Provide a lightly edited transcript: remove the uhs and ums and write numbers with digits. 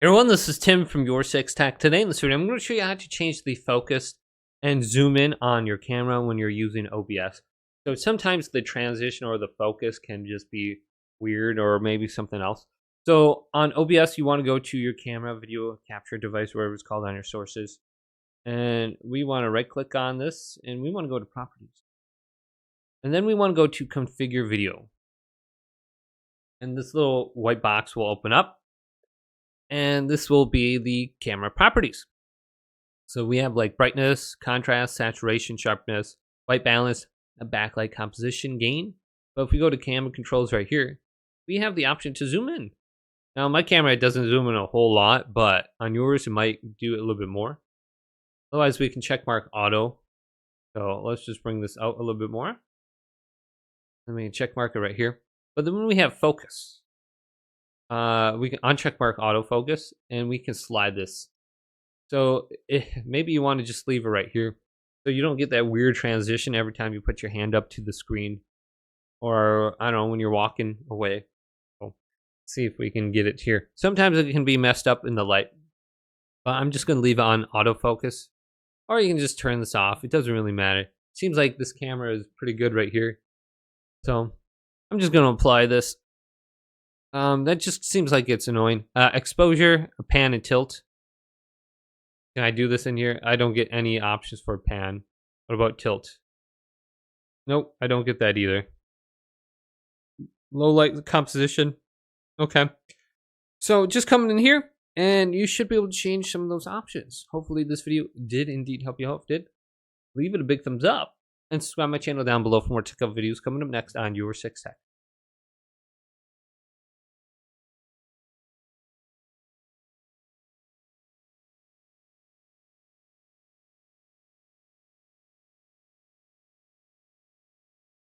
Everyone, this is Tim from YourSixTech. Today in this video, I'm going to show you how to change the focus and zoom in on your camera when you're using OBS. So sometimes the transition or the focus can just be weird or maybe something else. So on OBS, you want to go to your camera video capture device, wherever it's called on your sources. And we want to right click on this and we want to go to properties. And then we want to go to configure video. And this little white box will open up. And this will be the camera properties. So we have like brightness, contrast, saturation, sharpness, white balance, a backlight composition, gain. But if we go to camera controls right here, we have the option to zoom in. Now my camera, it doesn't zoom in a whole lot, but on yours it might do it a little bit more. Otherwise we can check mark auto. So let's just bring this out a little bit more. Let me check mark it right here. But then when we have focus, we can uncheck mark autofocus and we can slide this. So maybe you want to just leave it right here so you don't get that weird transition every time you put your hand up to the screen, or I don't know, when you're walking away. So see if we can get it here. Sometimes it can be messed up in the light, but I'm just going to leave it on autofocus, or you can just turn this off. It doesn't really matter. Seems like this camera is pretty good right here, so I'm just going to apply this. That just seems like it's annoying. Exposure, pan and tilt. Can I do this in here? I don't get any options for pan. What about tilt? Nope, I don't get that either. Low light composition. Okay. So just come in here and you should be able to change some of those options. Hopefully this video did indeed help you out. If it did, leave it a big thumbs up and subscribe to my channel down below for more tech videos coming up next on YourSixTech.